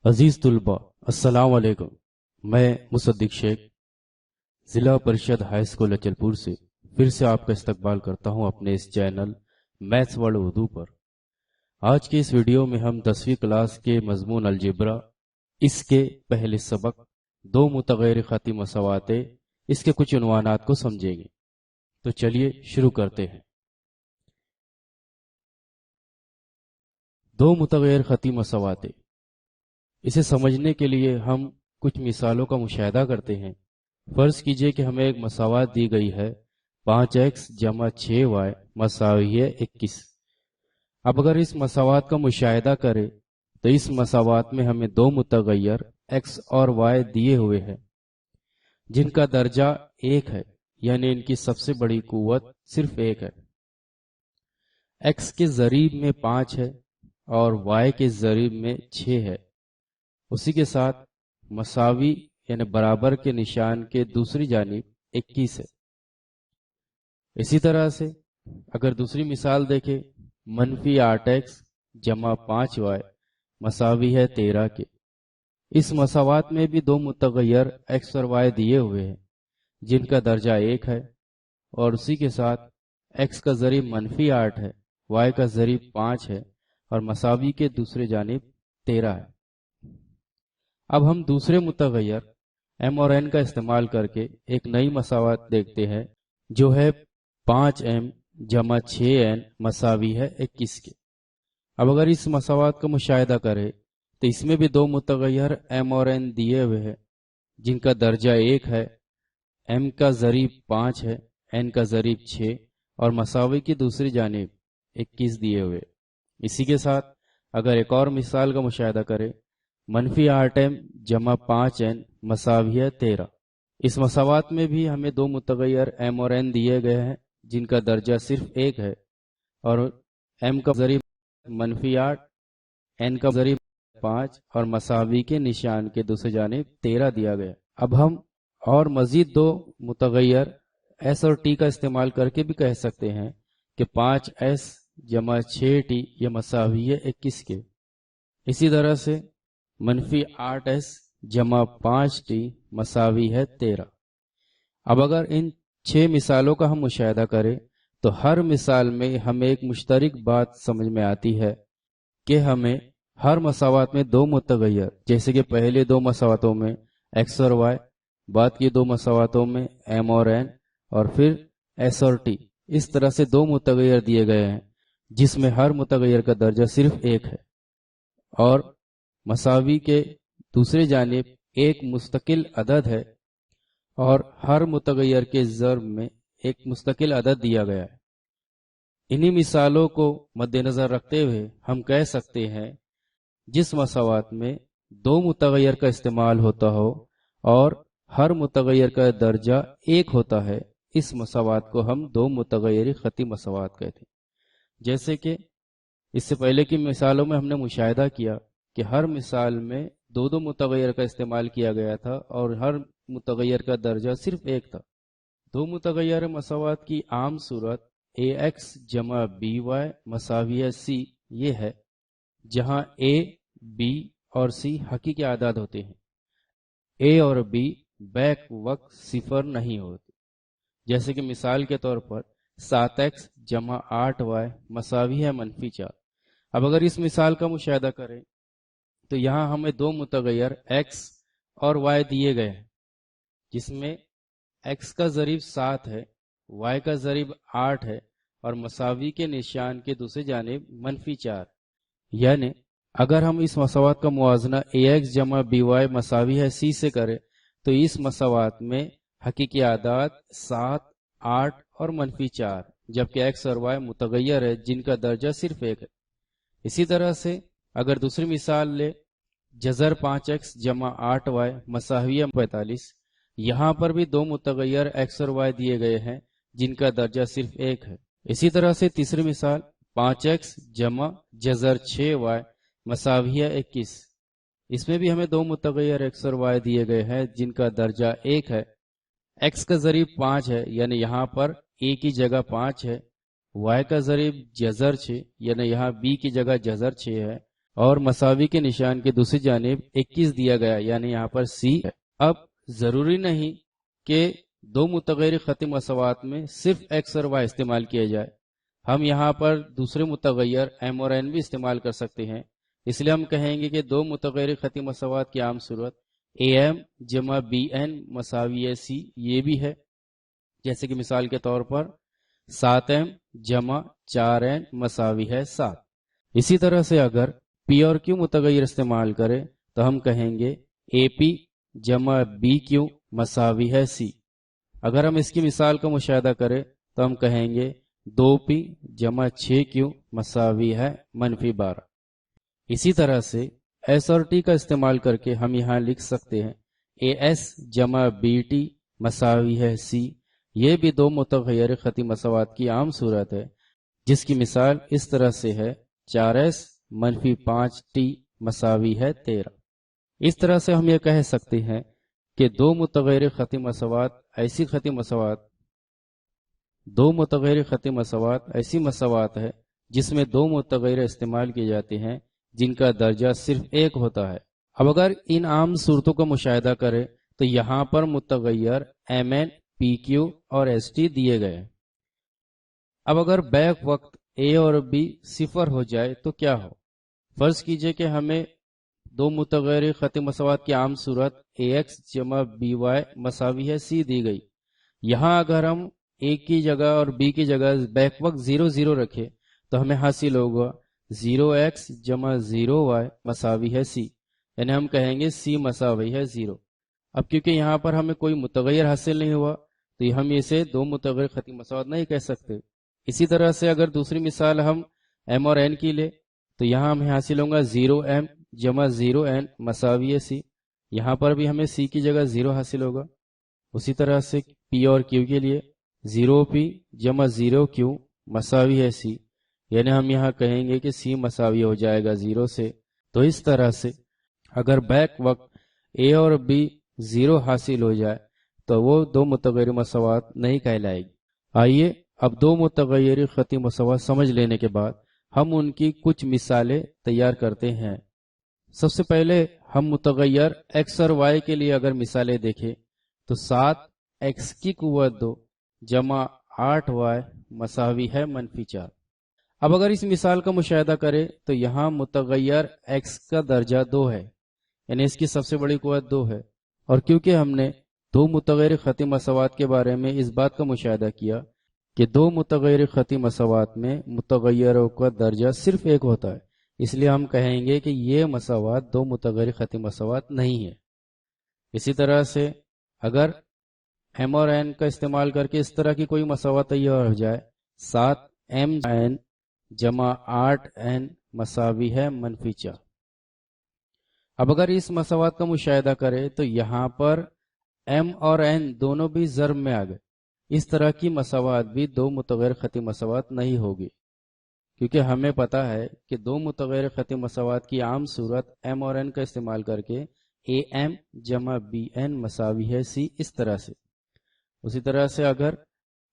अजीज तुलबा अस्सलाम वालेकुम। मैं मुसद्दिक शेख जिला परिषद हाई स्कूल अचलपुर से फिर से आपका इस्तकबाल करता हूं अपने इस चैनल मैथ्स वर्ल्ड उर्दू पर। आज के इस वीडियो में हम 10वीं क्लास के मजमून अलजेब्रा इसके पहले सबक दो मुतगैर खती मसवाते इसके कुछ उन्वानात को समझेंगे। तो चलिए शुरू करते हैं। दो मुतगैर खती मसवाते, इसे समझने के लिए हम कुछ मिसालों का मुशाहिदा करते हैं। फर्ज कीजिए कि हमें एक मसावात दी गई है 5x जमा 6y मसावी है 21। अब अगर इस मसावात का मुशाहिदा करें तो इस मसावात में हमें दो मुतगैर x और y दिए हुए हैं जिनका दर्जा 1 है, यानी इनकी सबसे बड़ी कुव्वत सिर्फ 1 है। x के ज़रीब में 5 है और y के ज़रीब में 6 है। उसी के साथ मसावी यानी बराबर के निशान के दूसरी जानिब 21 है। इसी तरह से अगर दूसरी मिसाल देखें, -8x जमा 5y मसावी है 13 के। इस मसावात में भी दो मुतगैर x और y दिए हुए हैं जिनका दर्जा 1 है और उसी के साथ x का ज़रीब -8 है, y का ज़रीब 5 है और मसावी के दूसरे जानिब 13 है। अब हम दूसरे मुतगैर m और n का इस्तेमाल करके एक नई मसावत देखते हैं जो है 5m जमा 6n मसावी है 21 के। अब अगर इस मसावत का मुशाहिदा करें तो इसमें भी दो मुतगैर m और n दिए हुए हैं जिनका दर्जा 1 है। m का ज़रीब 5 है, n का ज़रीब 6 और मसावी की दूसरी जानिब 21 दिए हुए। इसी के साथ अगर एक और मिसाल का मुशाहिदा करें, -8m जमा 5n मसावी है 13। इस मसावात में भी हमें दो मुतगैर m और n दिए गए हैं जिनका दर्जा सिर्फ 1 है और m का ज़रीब -8, n का ज़रीब 5 और मसावी के निशान के दूसरी जानिब 13 दिया गया। अब हम और मजीद दो मुतगैर s और t का इस्तेमाल करके भी कह सकते हैं कि 5s जमा 6t यह मसावी है 21 के। इसी तरह से -8s जमा 5t मसावी है 13। अब अगर इन 6 मिसालों का हम मुशाहिदा करें तो हर मिसाल में हमें एक मुश्तरक बात समझ में आती है कि हमें हर मसावात में दो मुतगैर, जैसे कि पहले दो मसावातों में x और y, बाद की दो मसावातों में m और n और फिर s और t, इस तरह से दो मुतगैर दिए गए हैं जिसमें हर मुतगैर का दर्जा सिर्फ 1 है और मसावी के दूसरे जानिब एक मुस्तकिल अदद है और हर मुतगैर के ज़र्ब में एक मुस्तकिल अदद दिया गया है। इन्हीं मिसालों को मद्देनज़र रखते हुए हम कह सकते हैं जिस मसावात में दो मुतगैर का इस्तेमाल होता हो और हर मुतगैर का दर्जा 1 होता है, इस मसावात को हम दो मुतगैर खती मसावात कहते हैं। जैसे कि इससे पहले की मिसालों में हमने मुशाहिदा किया कि हर मिसाल में दो दो मुतगैर का इस्तेमाल किया गया था और हर मुतगैर का दर्जा सिर्फ 1 था। दो मुतगैर मसावात की आम सूरत ax जमा by मसावी है c ये है, जहां a, b और c हकीकी आदाद होते हैं। a और b बैक वक्त सिफर नहीं होते। जैसे कि मिसाल के तौर पर 7x जमा 8y मसावी है -4। अब अगर इस मिसाल का मुशाहिदा करें तो यहाँ हमें दो मुतगैर x और y दिए गए हैं जिसमें x का ज़रीब 7 है, y का ज़रीब 8 है और मसावी के निशान के दूसरी जानिब -4। यानी अगर हम इस मसावात का मुआजना ax जमा by मसावी है c से करें तो इस मसावात में हकीकी आदाद 7, 8 और -4, जबकि x और y मुतगैर है जिनका दर्जा सिर्फ 1 है। इसी तरह से अगर दूसरी मिसाल ले, जज़र 5x जमा 8y मसावी है 45, यहाँ पर भी दो मुतगैर x और y दिए गए हैं जिनका दर्जा सिर्फ 1 है। इसी तरह से तीसरी मिसाल 5x जमा जज़र 6y मसावी है 21, इसमें भी हमें दो मुतगैर x और y दिए गए हैं जिनका दर्जा 1 है। x का ज़रीब 5 है, यानी यहाँ पर a की जगह 5 है, y का ज़रीब जज़र 6 यानी यहाँ b की जगह जज़र 6 है اور مساوی کے نشان کی دوسری جانب 21 دیا گیا، یعنی یہاں پر سی ہے۔ اب ضروری نہیں کہ دو متغیر خطی مساوات میں صرف ایکس اور وائی استعمال کیا جائے، ہم یہاں پر دوسرے متغیر ایم اور این بھی استعمال کر سکتے ہیں۔ اس لیے ہم کہیں گے کہ دو متغیر خطی مساوات کی عام صورت اے ایم جمع بی این مساوی ہے سی، یہ بھی ہے، جیسے کہ مثال کے طور پر 7m جمع 4n مساوی ہے 7۔ اسی طرح سے اگر پی اور کیو متغیر استعمال کریں تو ہم کہیں گے اے پی جمع بی کیو مساوی ہے سی۔ اگر ہم اس کی مثال کا مشاہدہ کریں تو ہم کہیں گے 2p جمع 6q مساوی ہے -12۔ اسی طرح سے ایس اور ٹی کا استعمال کر کے ہم یہاں لکھ سکتے ہیں اے ایس جمع بی ٹی مساوی ہے سی۔ یہ بھی دو متغیر خطی مساوات کی عام صورت ہے، جس کی مثال اس طرح سے ہے 4s - 5t مساوی ہے 13۔ اس طرح سے ہم یہ کہہ سکتے ہیں کہ دو متغیر خطی مساوات ایسی مساوات ہے جس میں دو متغیر استعمال کیے جاتے ہیں جن کا درجہ صرف ایک ہوتا ہے۔ اب اگر ان عام صورتوں کا مشاہدہ کریں تو یہاں پر متغیر ایم این پی کیو اور ایس ٹی دیے گئے۔ اب اگر بیک وقت اے اور بی صفر ہو جائے تو کیا ہو؟ فرض کیجئے کہ ہمیں دو متغیر خطی مساوات کی عام صورت اے ایکس جمع بی وائی مساوی ہے سی دی گئی۔ یہاں اگر ہم اے کی جگہ اور بی کی جگہ بیک وقت 0 0 رکھے تو ہمیں حاصل ہوگا 0x جمع 0y مساوی ہے سی، یعنی ہم کہیں گے سی مساوی ہے 0۔ اب کیونکہ یہاں پر ہمیں کوئی متغیر حاصل نہیں ہوا تو ہم اسے دو متغیر خطی مساوات نہیں کہہ سکتے۔ اسی طرح سے اگر دوسری مثال ہم ایم اور این کی لے تو یہاں ہمیں حاصل ہوگا 0m جمع 0n مساوی ہے سی، یہاں پر بھی ہمیں سی کی جگہ 0 حاصل ہوگا۔ اسی طرح سے پی اور کیو کے لیے 0p جمع 0q مساوی ہے سی، یعنی ہم یہاں کہیں گے کہ سی مساوی ہو جائے گا 0 سے۔ تو اس طرح سے اگر بیک وقت اے اور بی 0 حاصل ہو جائے تو وہ دو متغیر مساوات نہیں کہلائے گی۔ آئیے اب دو متغیر خطی مساوات سمجھ لینے کے بعد ہم ان کی کچھ مثالیں تیار کرتے ہیں۔ سب سے پہلے ہم متغیر ایکس اور وائی کے لیے اگر مثالیں دیکھیں تو 7x کی قوت 2 جمع 8y مساوی ہے -4۔ اب اگر اس مثال کا مشاہدہ کریں تو یہاں متغیر x کا درجہ 2 ہے، یعنی اس کی سب سے بڑی قوت 2 ہے، اور کیونکہ ہم نے دو متغیر خطی مساوات کے بارے میں اس بات کا مشاہدہ کیا کہ دو متغیر خطی مساوات میں متغیروں کا درجہ صرف ایک ہوتا ہے، اس لیے ہم کہیں گے کہ یہ مساوات دو متغیر خطی مساوات نہیں ہے۔ اسی طرح سے اگر ایم اور این کا استعمال کر کے اس طرح کی کوئی مساوات تیار ہو جائے 7m جمع 8n مساوی ہے -4۔ اب اگر اس مساوات کا مشاہدہ کرے تو یہاں پر m اور n دونوں بھی ضرب میں آ گئے۔ اس طرح کی مساوات بھی دو متغیر خطی مساوات نہیں ہوگی، کیونکہ ہمیں پتا ہے کہ دو متغیر خطی مساوات کی عام صورت m اور n کا استعمال کر کے am جمع bn مساوی ہے c، اس طرح سے۔ اسی طرح سے اگر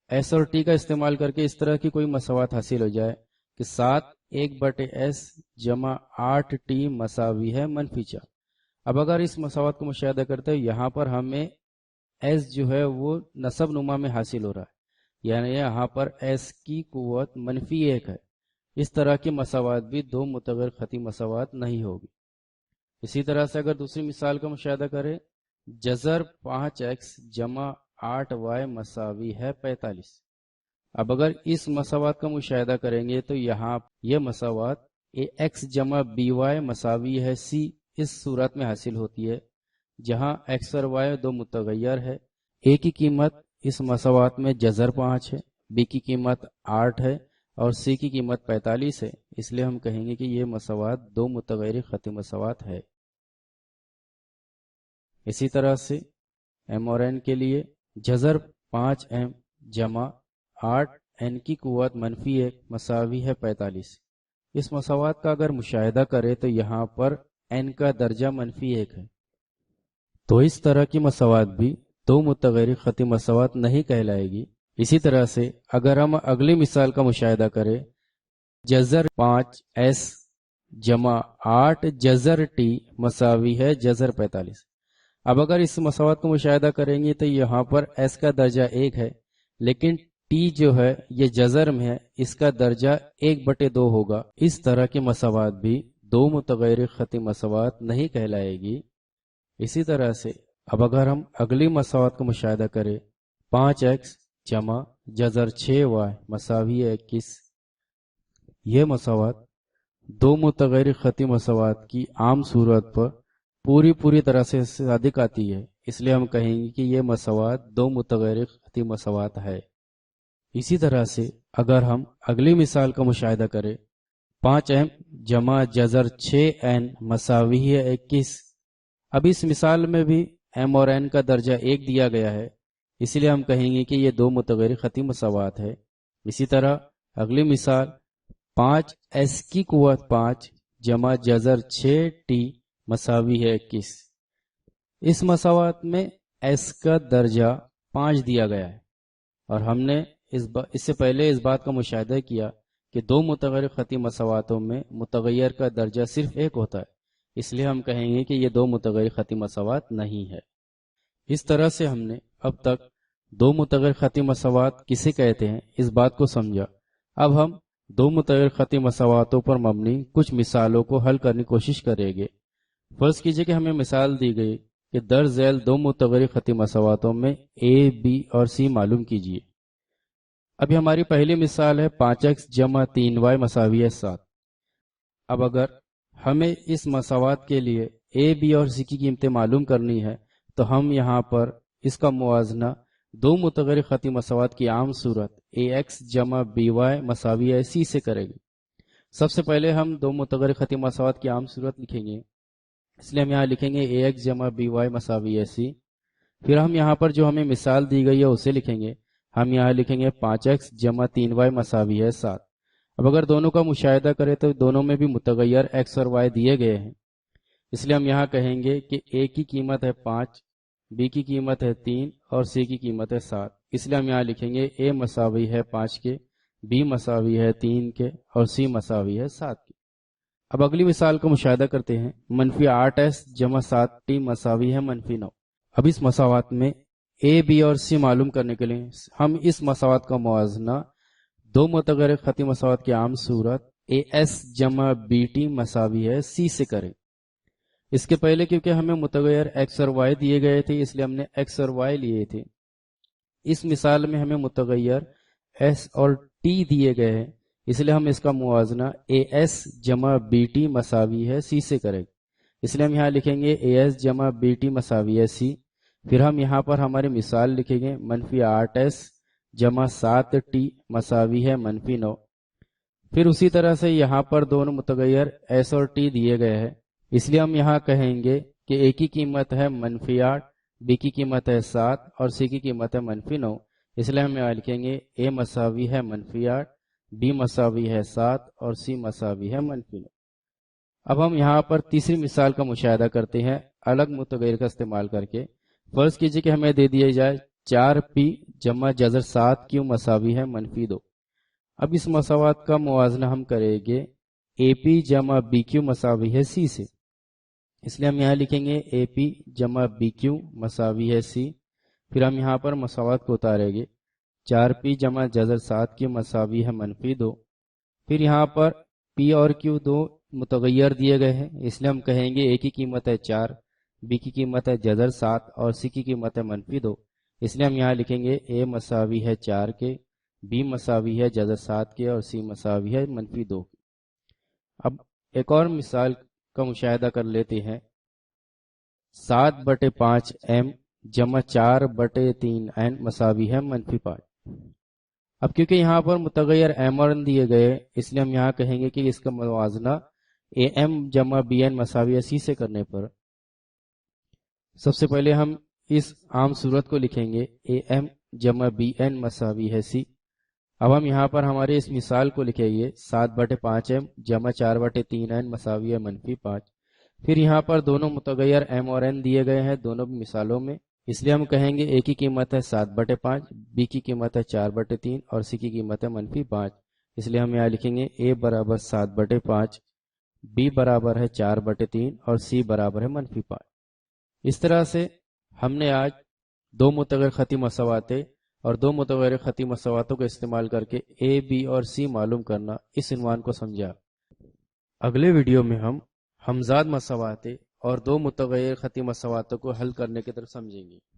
s اور t کا استعمال کر کے اس طرح کی کوئی مساوات حاصل ہو جائے کہ 7(1/s جمع 8t مساوی ہے -4۔ اب اگر اس مساوات کو مشاہدہ کرتے ہیں یہاں پر ہمیں s جو ہے وہ نسب نما میں حاصل ہو رہا ہے، یعنی یہاں پر s کی قوت -1 ہے۔ اس طرح کی مساوات بھی دو متغیر خطی مساوات نہیں ہوگی۔ اسی طرح سے اگر دوسری مثال کا مشاہدہ کریں جذر 5x جمع 8y مساوی ہے 45۔ اب اگر اس مساوات کا مشاہدہ کریں گے تو یہاں یہ مساوات x جمع by مساوی ہے c اس صورت میں حاصل ہوتی ہے جہاں x اور y دو متغیر ہے۔ a کی قیمت اس مساوات میں جذر 5 ہے، b کی قیمت 8 ہے اور c کی قیمت 45 ہے، اس لیے ہم کہیں گے کہ یہ مساوات دو متغیر خطی مساوات ہے۔ اسی طرح سے m اور n کے لیے جذر 5m جمع 8n کی قوت -1 مساوی ہے 45۔ اس مساوات کا اگر مشاہدہ کرے تو یہاں پر n کا درجہ -1 ہے، تو اس طرح کی مساوات بھی دو متغیر خطی مساوات نہیں کہلائے گی۔ اسی طرح سے اگر ہم اگلی مثال کا مشاہدہ کریں جذر 5s जमा 8 जज़र टी मसावी है जज़र 45। अब अगर इस मसावत को मुशाहिदा करेंगे तो यहाँ पर एस का दर्जा 1 है, लेकिन टी जो है ये जज़र में है, इसका दर्जा 1/2 होगा। इस तरह की मसावत भी दो मुतग़य्यर ख़ती मसावत नहीं कहलाएगी। इसी तरह से अब अगर हम अगली मसावत को मुशाहिदा करें, 5x जमा जज़र 6y मसावी है 21। यह मसावत दो मुतग़य्यर ख़ती मसावत की आम सूरत पर पूरी तरह से सादिक आती है, इसलिए हम कहेंगे कि यह मसावत दो मुतग़य्यर ख़ती मसावत है। इसी तरह से अगर हम अगली मिसाल का मुशाहिदा करें, 5m जमा जज़र 6n मसावी है 21। अब इस मिसाल में भी m और n का दर्जा 1 दिया गया है, इसलिए हम कहेंगे कि ये दो मुतग़य्यर ख़ती मसावत है। इसी तरह अगली मिसाल 5s की कुव्वत 5 जमा जज़र 6t मसावी है 21। इस मसावत में s का दर्जा 5 दिया गया है और हमने इससे पहले इस बात का मुशाहिदा किया कि दो मुतग़य्यर ख़ती मसावतों में मुतग़य्यर का दर्जा सिर्फ 1 होता है, इसलिए हम कहेंगे कि ये दो मुतग़य्यर ख़ती मसावत नहीं है। इस तरह से हमने अब तक दो मुतग़य्यर ख़ती मसावत किसे कहते हैं इस बात को समझा। अब हम दो मुतग़य्यर ख़ती मसावतों पर मबनी कुछ मिसालों को हल करने की कोशिश करेंगे। फर्ज कीजिए कि हमें मिसाल दी गई कि दर झैल दो मुतग़य्यर ख़ती मसावतों में a, b और c मालूम कीजिए। अभी हमारी पहली मिसाल है 5x जमा 3y मसावी है 7। अब अगर हमें इस मसावत के लिए a, b और c की कीमतें मालूम करनी है तो हम यहाँ पर इसका मुआजना दो मुतग़य्यर ख़ती मसावत की आम सूरत ax जमा by मसावी है c से करेंगे। सबसे पहले हम दो मुतग़य्यर ख़ती मसावत की आम सूरत लिखेंगे, इसलिए हम यहाँ लिखेंगे ax जमा by मसावी है c। फिर हम यहाँ पर जो हमें मिसाल दी गई है उसे लिखेंगे। हम यहाँ लिखेंगे 5x जमा 3y मसावी है 7। अब अगर दोनों का मुशाहिदा करें तो दोनों में भी मुतग़य्यर x और y दिए गए हैं, इसलिए हम यहाँ कहेंगे कि a की कीमत है 5, b की कीमत है 3 और c की कीमत है 7। इसलिए हम यहाँ लिखेंगे a मसावी है 5 के, b मसावी है 3 के और c मसावी है 7 के। अब अगली मिसाल का मुशाहिदा करते हैं, -8s जमा 7t मसावी है -9। अब इस मसावत में a, b और c मालूम करने के लिए हम इस मसावत का मुआजना दो मुतग़य्यर ख़ती मसावत की आम सूरत as जमा bt मसावी है c से करें। इसके पहले क्योंकि हमें मुतग़य्यर x और y दिए गए थे, इसलिए हमने x और y लिए थे। इस मिसाल में हमें मुतग़य्यर s और t दिए गए हैं, इसलिए हम इसका मुआजना as जमा bt मसावी है c से करें। इसलिए हम यहाँ लिखेंगे as जमा bt मसावी है c। फिर हम यहाँ पर हमारी मिसाल लिखेंगे -8s जमा 7t मसावी है -9। फिर उसी तरह से यहाँ पर दोनों मुतग़य्यर s और t दिए गए हैं, इसलिए हम यहाँ कहेंगे कि a की कीमत है -8, b की कीमत है 7 और c की कीमत है -9। इसलिए हम यहाँ लिखेंगे a मसावी है -8, b मसावी है 7 और c मसावी है -9। अब हम यहाँ पर तीसरी मिसाल का मुशाहिदा करते हैं अलग मुतग़य्यर का इस्तेमाल करके। फर्ज कीजिए कि हमें दे दिया जाए 4p जमा जज़र 7q मसावी है -2। अब इस मसावत का मुआजना हम करेंगे AP जमा BQ मसावी है C से। इसलिए हम यहाँ लिखेंगे AP जमा BQ मसावी है C। फिर हम यहाँ पर मसावत को उतारेंगे, 4p जमा जज़र 7q मसावी है -2। फिर यहाँ पर P और Q दो मुतग़य्यर दिए गए हैं, इसलिए हम कहेंगे A की कीमत है 4, B की कीमत है जज़र 7 और C की कीमत है -2। इसलिए हम यहाँ लिखेंगे A मसावी है 4 के, B मसावी है जज़र 7 के और C मसावी है -2 के। अब एक और मिसाल का मुशाहिदा कर लेते हैं, 7/5m जमा 4/3n मसावी है -5। अब क्योंकि यहाँ पर मुतग़य्यर m और n दिए गए, इसलिए हम यहाँ कहेंगे कि इसका मुवाज़ना am जमा bn मसावी है c से करने पर सबसे पहले हम इस आम सूरत को लिखेंगे am जमा bn मसावी है c। अब हम यहाँ पर हमारे इस मिसाल को लिखेंगे 7/5m जमा 4/3n मसावी है -5। फिर यहाँ पर दोनों मुतग़य्यर m और n दिए गए हैं दोनों मिसालों में, इसलिए हम कहेंगे a की कीमत है 7/5, b की कीमत है 4/3 और c की कीमत है -5। इसलिए हम यहाँ लिखेंगे a बराबर 7/5 b برابر ہے 4/3 اور c برابر ہے -5۔ اس طرح سے ہم نے آج دو متغیر خطی مساواتیں اور دو متغیر خطی مساواتوں کا استعمال کر کے a b اور c معلوم کرنا اس عنوان کو سمجھا۔ اگلے ویڈیو میں ہم ہمزاد مساواتیں اور دو متغیر خطی مساواتوں کو حل کرنے کی طرف سمجھیں گے۔